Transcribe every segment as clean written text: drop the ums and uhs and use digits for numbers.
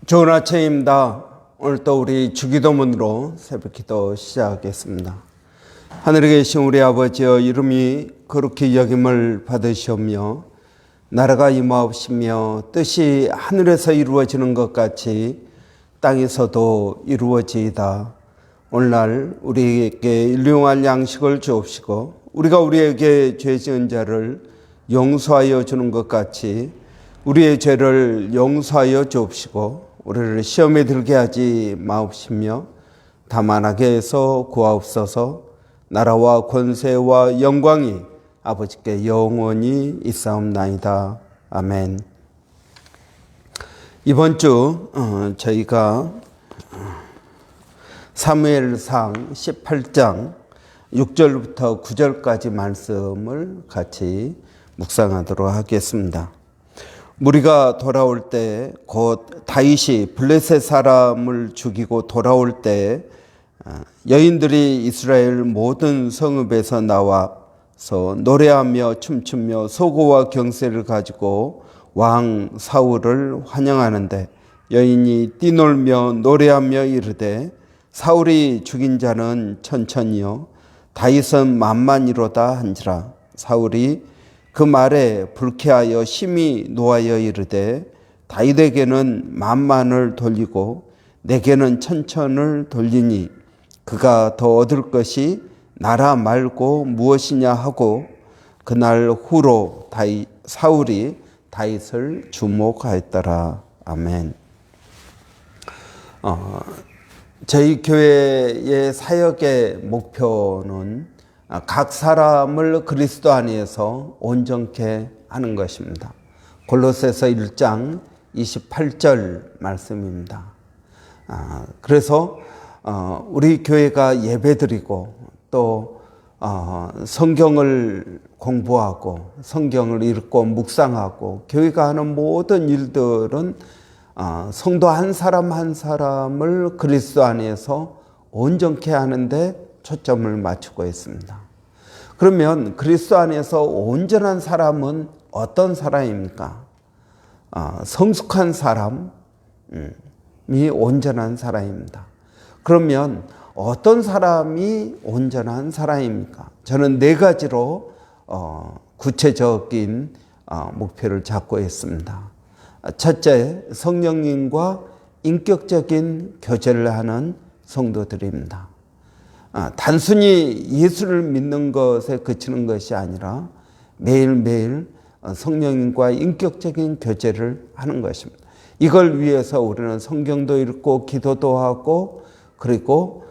좋은 아침입니다. 오늘 또 우리 주기도문으로 새벽기도 시작하겠습니다. 하늘에 계신 우리 아버지여, 이름이 거룩히 여김을 받으시오며 나라가 임하옵시며 뜻이 하늘에서 이루어지는 것 같이 땅에서도 이루어지이다. 오늘날 우리에게 일용할 양식을 주옵시고 우리가 우리에게 죄 지은 자를 용서하여 주는 것 같이 우리의 죄를 용서하여 주옵시고 우리를 시험에 들게 하지 마옵시며 다만 악에서 구하옵소서. 나라와 권세와 영광이 아버지께 영원히 있사옵나이다. 아멘. 이번 주 저희가 사무엘상 18장 6절부터 9절까지 말씀을 같이 묵상하도록 하겠습니다. 무리가 돌아올 때 곧 다윗이 블레셋 사람을 죽이고 돌아올 때 여인들이 이스라엘 모든 성읍에서 나와서 노래하며 춤추며 소고와 경세를 가지고 왕 사울을 환영하는데 여인이 뛰놀며 노래하며 이르되 사울이 죽인 자는 천천히요 다윗은 만만이로다 한지라. 사울이 그 말에 불쾌하여 심히 노하여 이르되 다윗에게는 만만을 돌리고 내게는 천천을 돌리니 그가 더 얻을 것이 나라 말고 무엇이냐 하고 그날 후로 사울이 다윗을 주목하였더라. 아멘. 저희 교회의 사역의 목표는 각 사람을 그리스도 안에서 온전케 하는 것입니다. 골로새서 1장 28절 말씀입니다. 그래서 우리 교회가 예배드리고 또 성경을 공부하고 성경을 읽고 묵상하고 교회가 하는 모든 일들은 성도 한 사람 한 사람을 그리스도 안에서 온전케 하는데 초점을 맞추고 있습니다. 그러면 그리스도 안에서 온전한 사람은 어떤 사람입니까? 성숙한 사람이 온전한 사람입니다. 그러면 어떤 사람이 온전한 사람입니까? 저는 네 가지로 구체적인 목표를 잡고 있습니다. 첫째, 성령님과 인격적인 교제를 하는 성도들입니다. 단순히 예수를 믿는 것에 그치는 것이 아니라 매일매일 성령님과 인격적인 교제를 하는 것입니다. 이걸 위해서 우리는 성경도 읽고 기도도 하고 그리고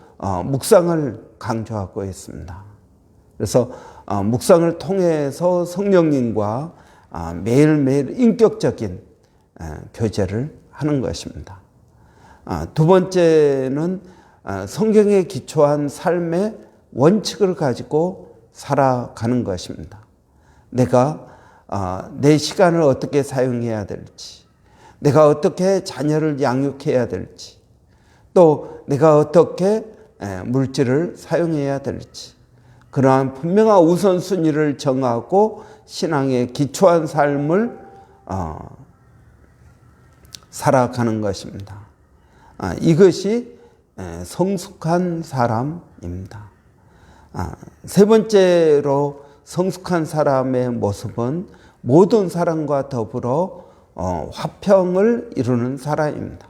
묵상을 강조하고 있습니다. 그래서 묵상을 통해서 성령님과 매일매일 인격적인 교제를 하는 것입니다. 두 번째는 성경에 기초한 삶의 원칙을 가지고 살아가는 것입니다. 내가 내 시간을 어떻게 사용해야 될지, 내가 어떻게 자녀를 양육해야 될지, 또 내가 어떻게 물질을 사용해야 될지, 그러한 분명한 우선순위를 정하고 신앙에 기초한 삶을 살아가는 것입니다. 이것이 성숙한 사람입니다. 세 번째로 성숙한 사람의 모습은 모든 사람과 더불어 화평을 이루는 사람입니다.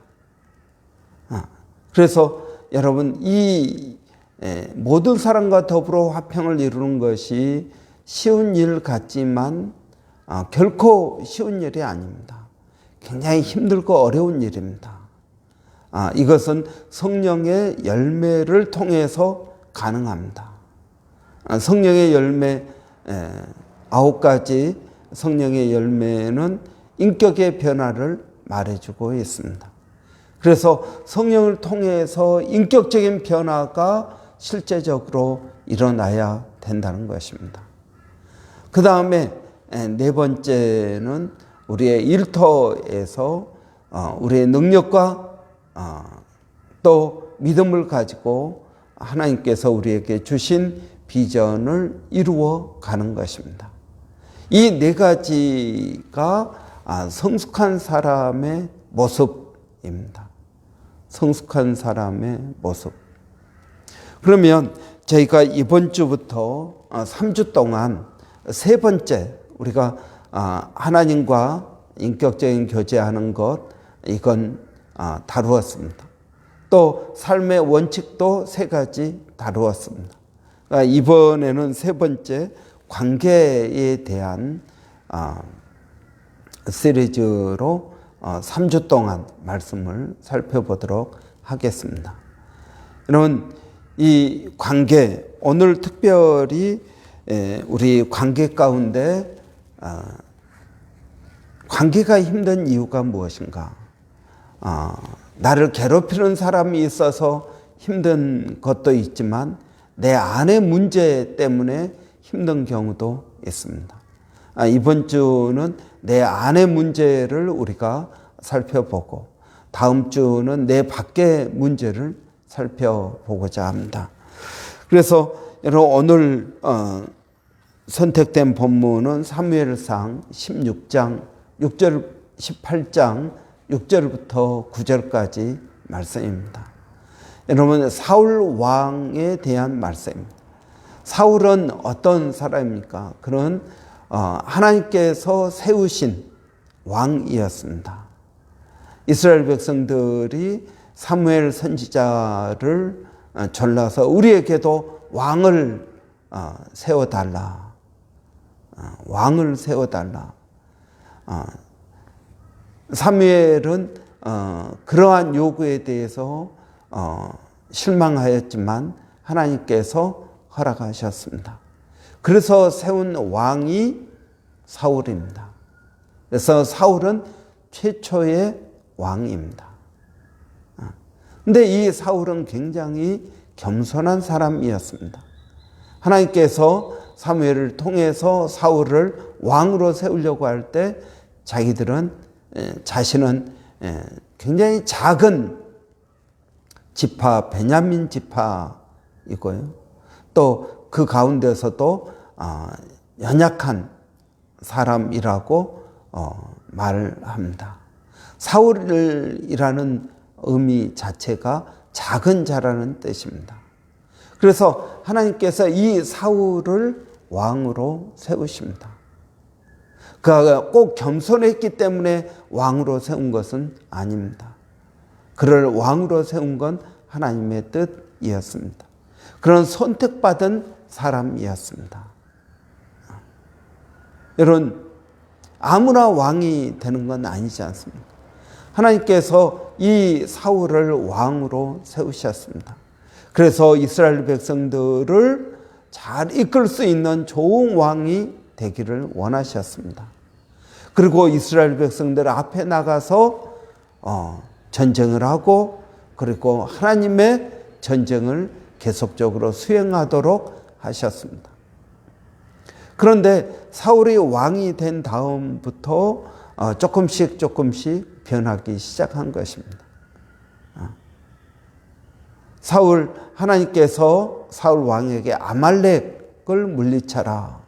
그래서 여러분, 이 모든 사람과 더불어 화평을 이루는 것이 쉬운 일 같지만 결코 쉬운 일이 아닙니다. 굉장히 힘들고 어려운 일입니다. 이것은 성령의 열매를 통해서 가능합니다. 성령의 열매 9가지 성령의 열매는 인격의 변화를 말해주고 있습니다. 그래서 성령을 통해서 인격적인 변화가 실제적으로 일어나야 된다는 것입니다. 그 다음에 네 번째는 우리의 일터에서 우리의 능력과 또 믿음을 가지고 하나님께서 우리에게 주신 비전을 이루어 가는 것입니다. 이 네 가지가 성숙한 사람의 모습 모습입니다. 성숙한 사람의 모습. 그러면 저희가 이번 주부터 3주 동안 세 번째 우리가 하나님과 인격적인 교제하는 것 이건 다루었습니다. 또 삶의 원칙도 세 가지 다루었습니다. 이번에는 세 번째 관계에 대한 시리즈로 3주 동안 말씀을 살펴보도록 하겠습니다. 여러분, 이 관계, 오늘 특별히 우리 관계 가운데 관계가 힘든 이유가 무엇인가? 나를 괴롭히는 사람이 있어서 힘든 것도 있지만 내 안의 문제 때문에 힘든 경우도 있습니다. 이번 주는 내 안의 문제를 우리가 살펴보고 다음 주는 내 밖의 문제를 살펴보고자 합니다. 그래서 여러분 오늘 선택된 본문은 사무엘상 16장 6절 18장 6절부터 9절까지 말씀입니다. 여러분 사울 왕에 대한 말씀입니다. 사울은 어떤 사람입니까? 그는 하나님께서 세우신 왕이었습니다. 이스라엘 백성들이 사무엘 선지자를 졸라서 우리에게도 왕을 세워달라. 왕을 세워달라. 사무엘은 그러한 요구에 대해서 실망하였지만 하나님께서 허락하셨습니다. 그래서 세운 왕이 사울입니다. 그래서 사울은 최초의 왕입니다. 근데 이 사울은 굉장히 겸손한 사람이었습니다. 하나님께서 사무엘을 통해서 사울을 왕으로 세우려고 할 때 자기들은 자신은 굉장히 작은 지파, 베냐민 지파이고요. 또 그 가운데서도 연약한 사람이라고 말합니다. 사울이라는 의미 자체가 작은 자라는 뜻입니다. 그래서 하나님께서 이 사울을 왕으로 세우십니다. 그가 꼭 겸손했기 때문에 왕으로 세운 것은 아닙니다. 그를 왕으로 세운 건 하나님의 뜻이었습니다. 그런 선택받은 사람이었습니다. 여러분, 아무나 왕이 되는 건 아니지 않습니까? 하나님께서 이 사울을 왕으로 세우셨습니다. 그래서 이스라엘 백성들을 잘 이끌 수 있는 좋은 왕이 되기를 원하셨습니다. 그리고 이스라엘 백성들 앞에 나가서 전쟁을 하고 그리고 하나님의 전쟁을 계속적으로 수행하도록 하셨습니다. 그런데 사울이 왕이 된 다음부터 조금씩 변하기 시작한 것입니다. 하나님께서 사울 왕에게 아말렉을 물리쳐라.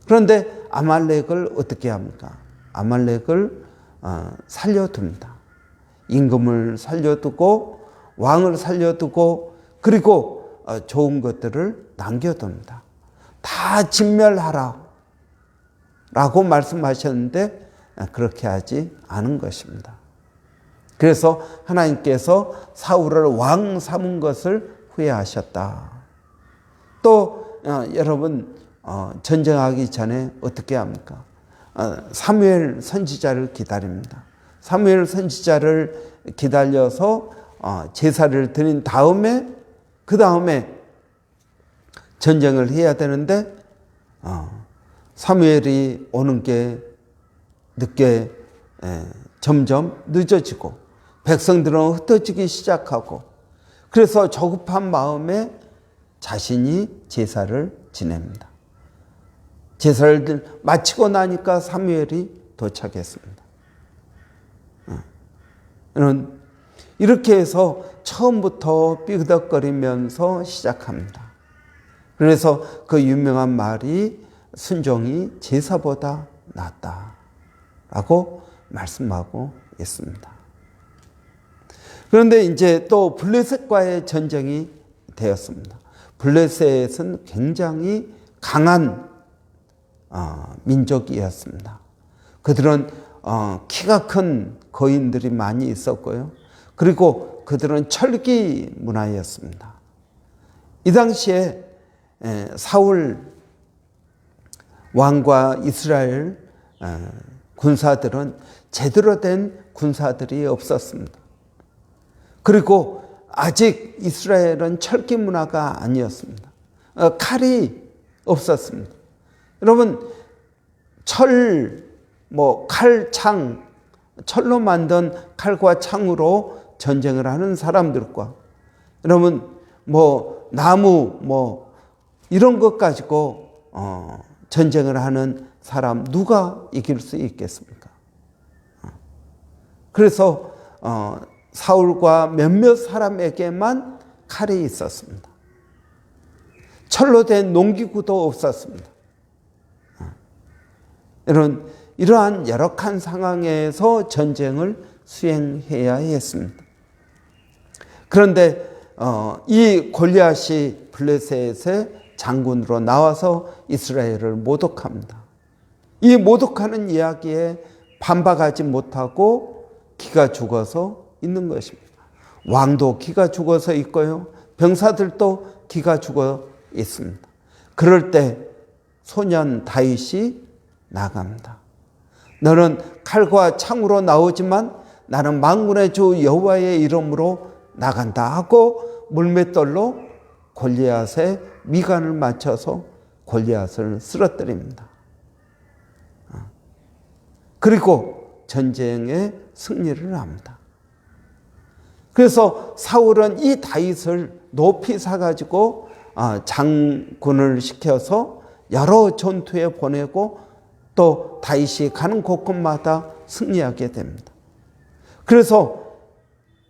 그런데 아말렉을 어떻게 합니까? 아말렉을 살려둡니다. 임금을 살려두고 왕을 살려두고 그리고 좋은 것들을 남겨둡니다. 다 진멸하라 라고 말씀하셨는데 그렇게 하지 않은 것입니다. 그래서 하나님께서 사울을 왕 삼은 것을 후회하셨다. 또 여러분 전쟁하기 전에 어떻게 합니까? 사무엘 선지자를 기다립니다. 사무엘 선지자를 기다려서 제사를 드린 다음에 그 다음에 전쟁을 해야 되는데 사무엘이 오는 게 늦게 점점 늦어지고 백성들은 흩어지기 시작하고 그래서 조급한 마음에 자신이 제사를 지냅니다. 제사를 마치고 나니까 사무엘이 도착했습니다. 이렇게 해서 처음부터 삐그덕거리면서 시작합니다. 그래서 그 유명한 말이 순종이 제사보다 낫다라고 말씀하고 있습니다. 그런데 이제 또 블레셋과의 전쟁이 되었습니다. 블레셋은 굉장히 강한 민족이었습니다. 그들은 키가 큰 거인들이 많이 있었고요. 그리고 그들은 철기 문화였습니다. 이 당시에 사울 왕과 이스라엘 군사들은 제대로 된 군사들이 없었습니다. 그리고 아직 이스라엘은 철기 문화가 아니었습니다. 칼이 없었습니다. 여러분, 칼, 창, 철로 만든 칼과 창으로 전쟁을 하는 사람들과 여러분, 나무, 이런 것 가지고 전쟁을 하는 사람 누가 이길 수 있겠습니까? 그래서 사울과 몇몇 사람에게만 칼이 있었습니다. 철로 된 농기구도 없었습니다. 이러한 열악한 상황에서 전쟁을 수행해야 했습니다. 그런데 이 골리앗이 블레셋의 장군으로 나와서 이스라엘을 모독합니다. 이 모독하는 이야기에 반박하지 못하고 기가 죽어서 있는 것입니다. 왕도 기가 죽어서 있고요. 병사들도 기가 죽어 있습니다. 그럴 때 소년 다윗이 나갑니다. 너는 칼과 창으로 나오지만 나는 만군의 주 여호와의 이름으로 나간다 하고 물맷돌로 골리앗의 미간을 맞춰서 골리앗을 쓰러뜨립니다. 그리고 전쟁에 승리를 합니다. 그래서 사울은 이 다윗을 높이 사가지고 장군을 시켜서 여러 전투에 보내고 또 다윗이 가는 곳곳마다 승리하게 됩니다. 그래서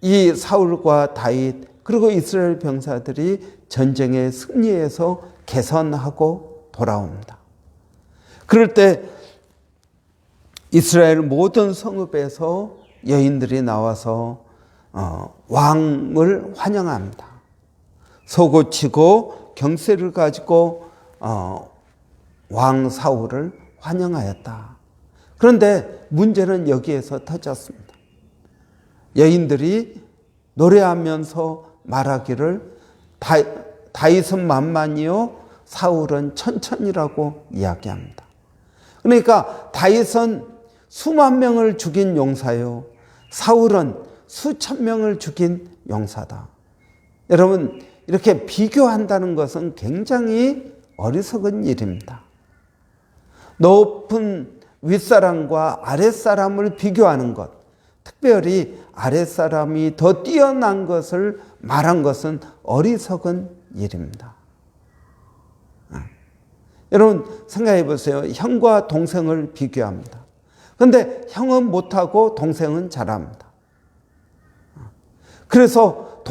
이 사울과 다윗 그리고 이스라엘 병사들이 전쟁에 승리해서 개선하고 돌아옵니다. 그럴 때 이스라엘 모든 성읍에서 여인들이 나와서 왕을 환영합니다. 소고치고 경세를 가지고 왕 사울을 환영하였다. 그런데 문제는 여기에서 터졌습니다. 여인들이 노래하면서 말하기를 다윗은 만만이요 사울은 천천이라고 이야기합니다. 그러니까 다윗은 수만 명을 죽인 용사요 사울은 수천 명을 죽인 용사다. 여러분, 이렇게 비교한다는 것은 굉장히 어리석은 일입니다. 높은 윗사람과 아랫사람을 비교하는 것, 특별히 아랫사람이 더 뛰어난 것을 말한 것은 어리석은 일입니다. 여러분 생각해 보세요. 형과 동생을 비교합니다. 그런데 형은 못하고 동생은 잘합니다. 그래서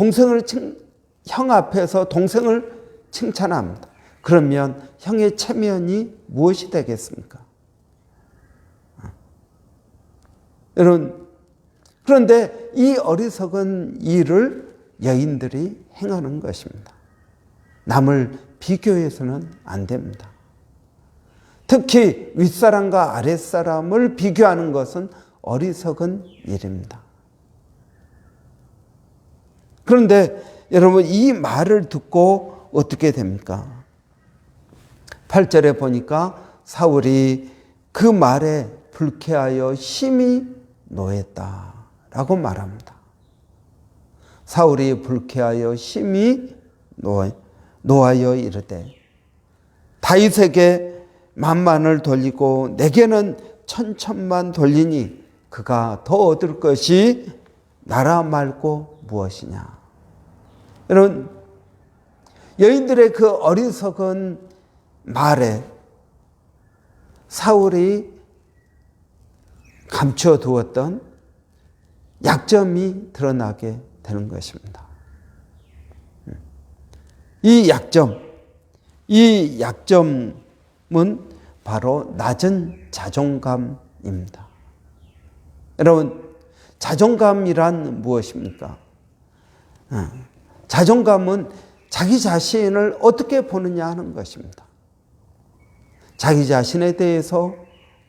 형 앞에서 동생을 칭찬합니다. 그러면 형의 체면이 무엇이 되겠습니까? 여러분, 그런데 이 어리석은 일을 여인들이 행하는 것입니다. 남을 비교해서는 안 됩니다. 특히 윗사람과 아랫사람을 비교하는 것은 어리석은 일입니다. 그런데 여러분, 이 말을 듣고 어떻게 됩니까? 8절에 보니까 사울이 그 말에 불쾌하여 심히 노했다라고 말합니다. 사울이 불쾌하여 심히 노하여 이르되 다윗에게 만만을 돌리고 내게는 천천만 돌리니 그가 더 얻을 것이 나라 말고 무엇이냐. 여러분, 여인들의 그 어리석은 말에 사울이 감춰두었던 약점이 드러나게 되는 것입니다. 이 약점은 바로 낮은 자존감입니다. 여러분, 자존감이란 무엇입니까? 자존감은 자기 자신을 어떻게 보느냐 하는 것입니다. 자기 자신에 대해서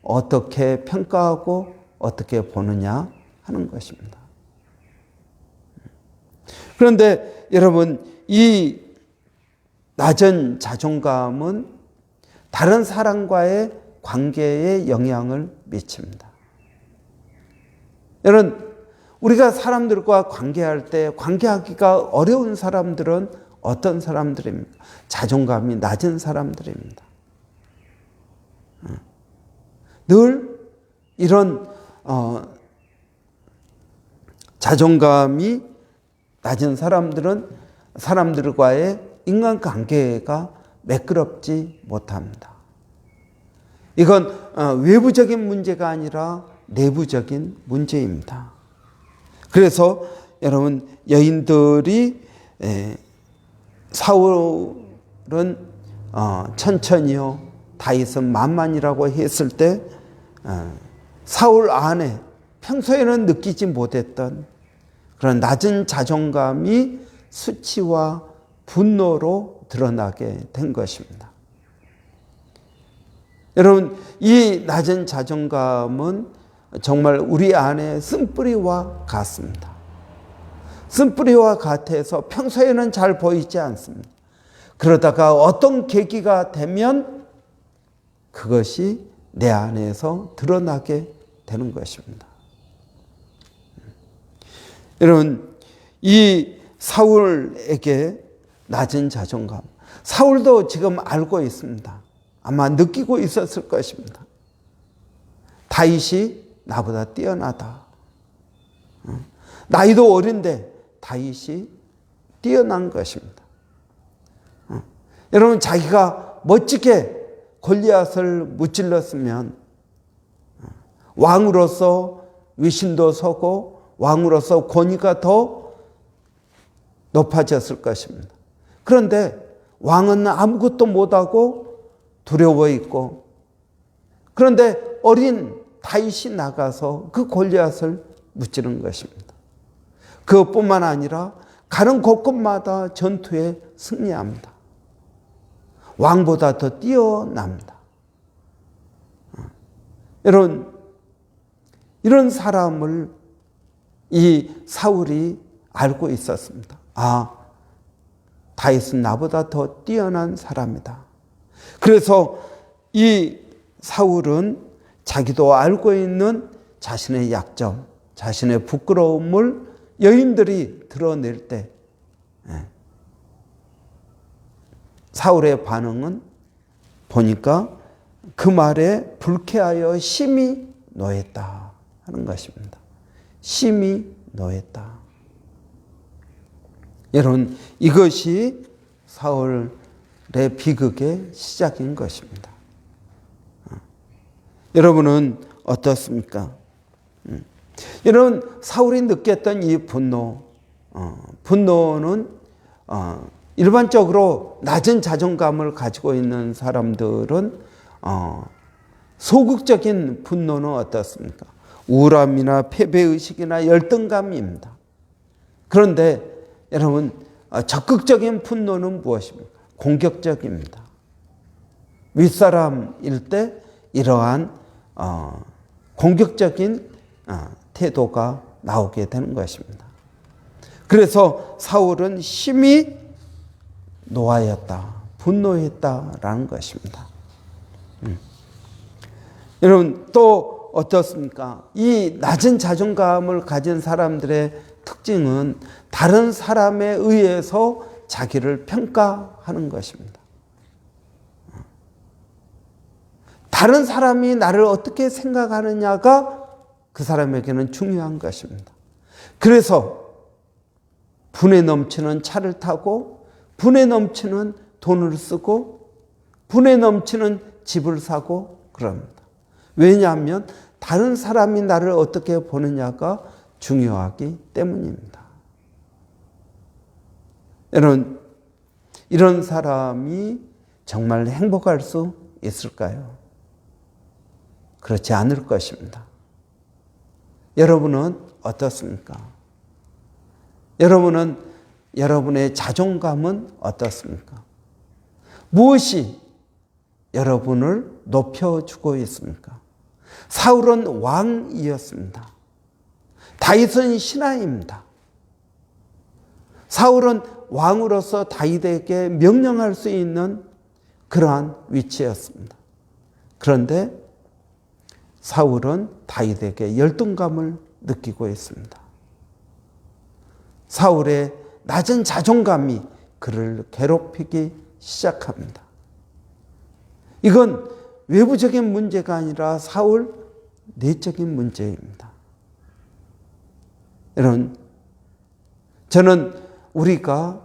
어떻게 평가하고 어떻게 보느냐 하는 것입니다. 그런데 여러분, 이 낮은 자존감은 다른 사람과의 관계에 영향을 미칩니다. 여러분, 우리가 사람들과 관계할 때 관계하기가 어려운 사람들은 어떤 사람들입니까? 자존감이 낮은 사람들입니다. 늘 이런 자존감이 낮은 사람들은 사람들과의 인간관계가 매끄럽지 못합니다. 이건 외부적인 문제가 아니라 내부적인 문제입니다. 그래서 여러분, 여인들이 사울은 천천히요, 다윗은 만만이라고 했을 때 사울 안에 평소에는 느끼지 못했던 그런 낮은 자존감이 수치와 분노로 드러나게 된 것입니다. 여러분, 이 낮은 자존감은 정말 우리 안에 쓴뿌리와 같습니다. 쓴뿌리와 같아서 평소에는 잘 보이지 않습니다. 그러다가 어떤 계기가 되면 그것이 내 안에서 드러나게 되는 것입니다. 여러분, 이 사울에게 낮은 자존감, 사울도 지금 알고 있습니다. 아마 느끼고 있었을 것입니다. 다윗이 나보다 뛰어나다. 나이도 어린데 다윗이 뛰어난 것입니다. 여러분, 자기가 멋지게 골리앗을 무찔렀으면 왕으로서 위신도 서고 왕으로서 권위가 더 높아졌을 것입니다. 그런데 왕은 아무것도 못하고 두려워 있고, 그런데 어린 다윗이 나가서 그 골리앗을 무찌른 것입니다. 그것뿐만 아니라 가는 곳곳마다 전투에 승리합니다. 왕보다 더 뛰어납니다. 여러분, 이런 사람을 이 사울이 알고 있었습니다. 아, 다윗은 나보다 더 뛰어난 사람이다. 그래서 이 사울은 자기도 알고 있는 자신의 약점, 자신의 부끄러움을 여인들이 드러낼 때 사울의 반응은 보니까 그 말에 불쾌하여 심히 노했다 하는 것입니다. 심히 노했다. 여러분, 이것이 사울의 비극의 시작인 것입니다. 여러분은 어떻습니까? 여러분, 사울이 느꼈던 이 분노는 일반적으로 낮은 자존감을 가지고 있는 사람들은 소극적인 분노는 어떻습니까? 우울함이나 패배의식이나 열등감입니다. 그런데 여러분, 적극적인 분노는 무엇입니까? 공격적입니다. 윗사람일 때 이러한 공격적인 태도가 나오게 되는 것입니다. 그래서 사울은 심히 노하였다, 분노했다라는 것입니다. 여러분, 또 어떻습니까? 이 낮은 자존감을 가진 사람들의 특징은 다른 사람에 의해서 자기를 평가하는 것입니다. 다른 사람이 나를 어떻게 생각하느냐가 그 사람에게는 중요한 것입니다. 그래서 분에 넘치는 차를 타고 분에 넘치는 돈을 쓰고 분에 넘치는 집을 사고 그럽니다. 왜냐하면 다른 사람이 나를 어떻게 보느냐가 중요하기 때문입니다. 여러분, 이런 사람이 정말 행복할 수 있을까요? 그렇지 않을 것입니다. 여러분은 어떻습니까? 여러분은 여러분의 자존감은 어떻습니까? 무엇이 여러분을 높여주고 있습니까? 사울은 왕이었습니다. 다윗은 신하입니다. 사울은 왕으로서 다윗에게 명령할 수 있는 그러한 위치였습니다. 그런데 사울은 다윗에게 열등감을 느끼고 있습니다. 사울의 낮은 자존감이 그를 괴롭히기 시작합니다. 이건 외부적인 문제가 아니라 사울 내적인 문제입니다. 여러분, 저는 우리가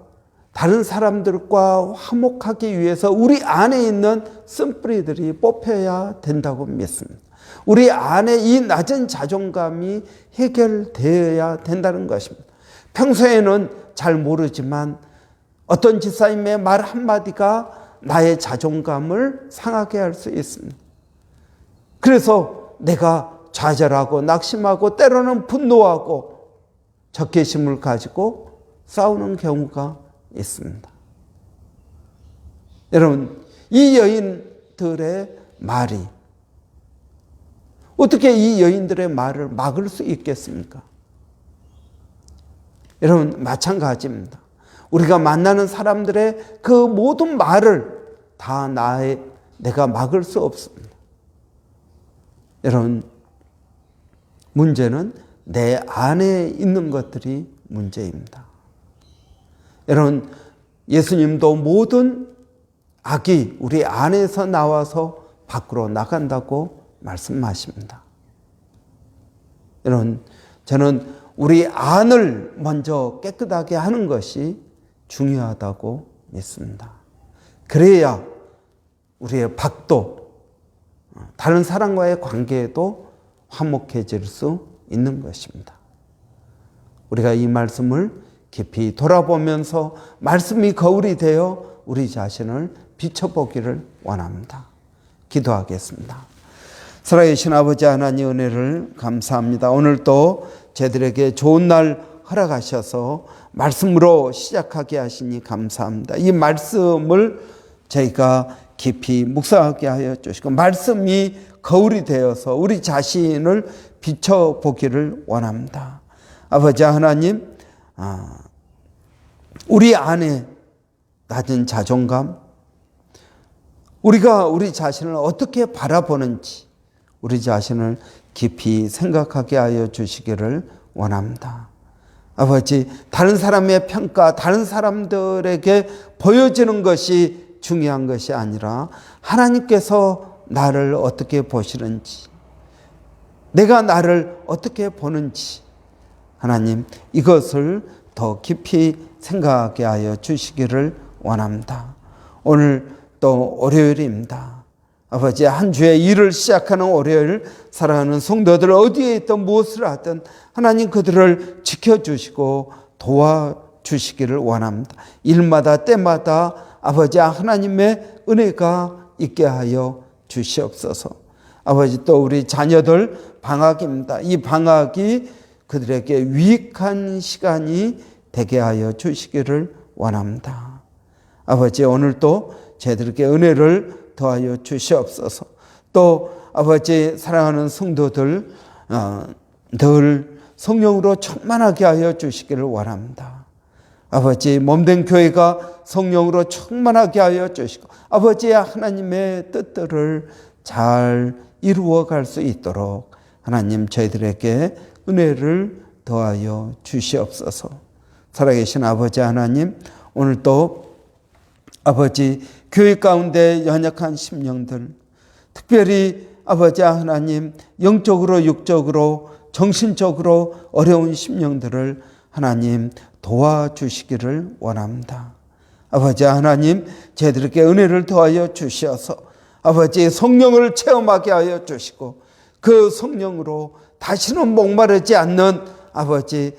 다른 사람들과 화목하기 위해서 우리 안에 있는 쓴뿌리들이 뽑혀야 된다고 믿습니다. 우리 안에 이 낮은 자존감이 해결되어야 된다는 것입니다. 평소에는 잘 모르지만 어떤 집사님의 말 한마디가 나의 자존감을 상하게 할 수 있습니다. 그래서 내가 좌절하고 낙심하고 때로는 분노하고 적개심을 가지고 싸우는 경우가 있습니다. 여러분, 이 여인들의 말이 어떻게 이 여인들의 말을 막을 수 있겠습니까? 여러분, 마찬가지입니다. 우리가 만나는 사람들의 그 모든 말을 다 내가 막을 수 없습니다. 여러분, 문제는 내 안에 있는 것들이 문제입니다. 여러분, 예수님도 모든 악이 우리 안에서 나와서 밖으로 나간다고 말씀하십니다. 여러분, 저는 우리 안을 먼저 깨끗하게 하는 것이 중요하다고 믿습니다. 그래야 우리의 밖도 다른 사람과의 관계에도 화목해질 수 있는 것입니다. 우리가 이 말씀을 깊이 돌아보면서 말씀이 거울이 되어 우리 자신을 비춰보기를 원합니다. 기도하겠습니다. 살아계신 아버지 하나님, 은혜를 감사합니다. 오늘도 저희들에게 좋은 날 허락하셔서 말씀으로 시작하게 하시니 감사합니다. 이 말씀을 저희가 깊이 묵상하게 하여 주시고 말씀이 거울이 되어서 우리 자신을 비춰보기를 원합니다. 아버지 하나님, 우리 안에 낮은 자존감, 우리가 우리 자신을 어떻게 바라보는지 우리 자신을 깊이 생각하게 하여 주시기를 원합니다. 아버지, 다른 사람의 평가, 다른 사람들에게 보여지는 것이 중요한 것이 아니라 하나님께서 나를 어떻게 보시는지, 내가 나를 어떻게 보는지 하나님, 이것을 더 깊이 생각하게 하여 주시기를 원합니다. 오늘 또 월요일입니다. 아버지, 한 주의 일을 시작하는 월요일, 사랑하는 성도들 어디에 있든 무엇을 하든 하나님 그들을 지켜주시고 도와주시기를 원합니다. 일마다 때마다 아버지 하나님의 은혜가 있게 하여 주시옵소서. 아버지, 또 우리 자녀들 방학입니다. 이 방학이 그들에게 유익한 시간이 되게 하여 주시기를 원합니다. 아버지, 오늘도 저희들에게 은혜를 더하여 주시옵소서. 또 아버지, 사랑하는 성도들 늘 성령으로 충만하게 하여 주시기를 원합니다. 아버지, 몸된 교회가 성령으로 충만하게 하여 주시고 아버지의 하나님의 뜻들을 잘 이루어갈 수 있도록 하나님 저희들에게 은혜를 더하여 주시옵소서. 살아계신 아버지 하나님, 오늘도 아버지 교회 가운데 연약한 심령들, 특별히 아버지 하나님 영적으로 육적으로 정신적으로 어려운 심령들을 하나님 도와주시기를 원합니다. 아버지 하나님, 저희들에게 은혜를 더하여 주셔서 아버지 성령을 체험하게 하여 주시고 그 성령으로 다시는 목마르지 않는 아버지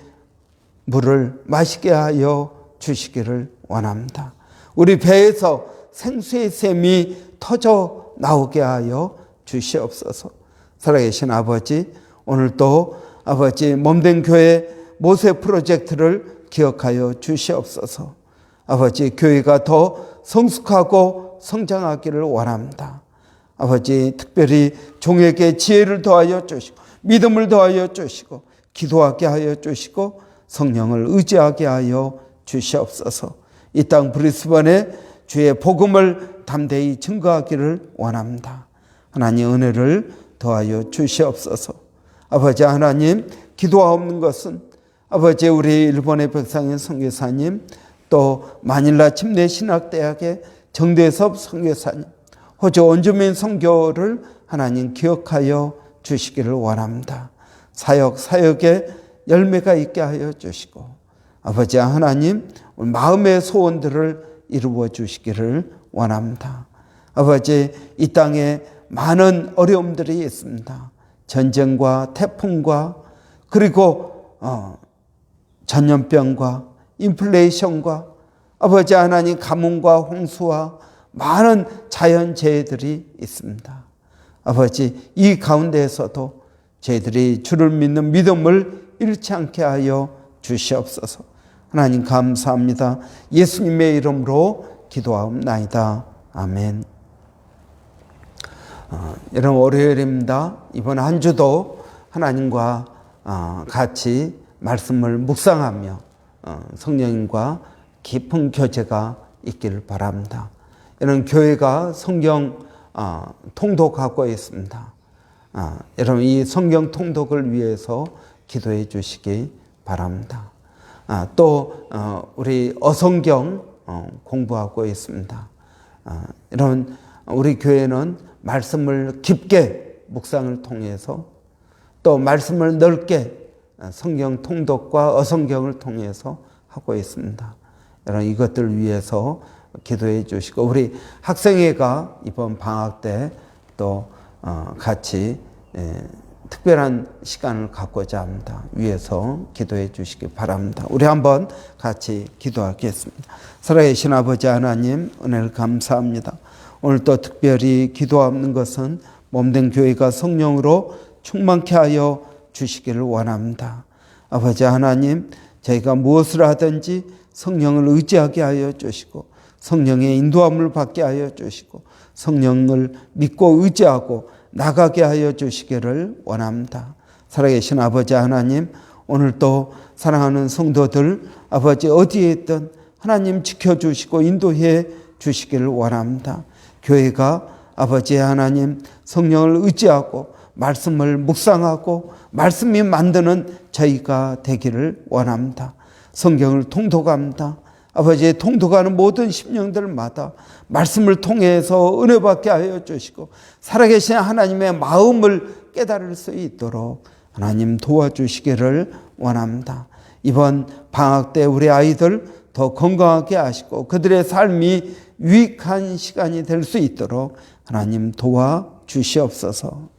물을 마시게 하여 주시기를 원합니다. 우리 배에서 생수의 샘이 터져 나오게 하여 주시옵소서. 살아계신 아버지, 오늘도 아버지 몸된 교회 모세 프로젝트를 기억하여 주시옵소서. 아버지, 교회가 더 성숙하고 성장하기를 원합니다. 아버지, 특별히 종에게 지혜를 더하여 주시고 믿음을 더하여 주시고 기도하게 하여 주시고 성령을 의지하게 하여 주시옵소서. 이 땅 브리스번에 주의 복음을 담대히 증거하기를 원합니다. 하나님, 은혜를 더하여 주시옵소서. 아버지 하나님, 기도하옵는 것은 아버지, 우리 일본의 백상현 선교사님, 또 마닐라 침례신학대학의 정대섭 선교사님, 호주 원주민 선교를 하나님 기억하여 주시기를 원합니다. 사역에 열매가 있게 하여 주시고 아버지 하나님, 우리 마음의 소원들을 이루어 주시기를 원합니다. 아버지, 이 땅에 많은 어려움들이 있습니다. 전쟁과 태풍과 그리고 전염병과 인플레이션과 아버지 하나님, 가뭄과 홍수와 많은 자연재해들이 있습니다. 아버지, 이 가운데에서도 저희들이 주를 믿는 믿음을 잃지 않게 하여 주시옵소서. 하나님 감사합니다. 예수님의 이름으로 기도하옵나이다. 아멘. 여러분, 월요일입니다. 이번 한 주도 하나님과 같이 말씀을 묵상하며 성령님과 깊은 교제가 있기를 바랍니다. 여러분, 교회가 성경 통독하고 있습니다. 여러분, 이 성경 통독을 위해서 기도해 주시기 바랍니다. 또 우리 어성경 공부하고 있습니다. 여러분, 우리 교회는 말씀을 깊게 묵상을 통해서 또 말씀을 넓게 성경 통독과 어성경을 통해서 하고 있습니다. 여러분, 이것들 위해서 기도해 주시고 우리 학생회가 이번 방학 때 또 같이 특별한 시간을 갖고자 합니다. 위해서 기도해 주시기 바랍니다. 우리 한번 같이 기도하겠습니다. 살아계신 아버지 하나님, 은혜를 감사합니다. 오늘 또 특별히 기도하는 것은 몸된 교회가 성령으로 충만케 하여 주시기를 원합니다. 아버지 하나님, 저희가 무엇을 하든지 성령을 의지하게 하여 주시고 성령의 인도함을 받게 하여 주시고 성령을 믿고 의지하고 나가게 하여 주시기를 원합니다. 살아계신 아버지 하나님, 오늘도 사랑하는 성도들 아버지 어디에 있든 하나님 지켜주시고 인도해 주시기를 원합니다. 교회가 아버지 하나님 성령을 의지하고 말씀을 묵상하고 말씀이 만드는 저희가 되기를 원합니다. 성경을 통독합니다. 아버지, 통독하는 모든 심령들마다 말씀을 통해서 은혜 받게 하여 주시고 살아계신 하나님의 마음을 깨달을 수 있도록 하나님 도와주시기를 원합니다. 이번 방학 때 우리 아이들 더 건강하게 하시고 그들의 삶이 유익한 시간이 될 수 있도록 하나님 도와주시옵소서.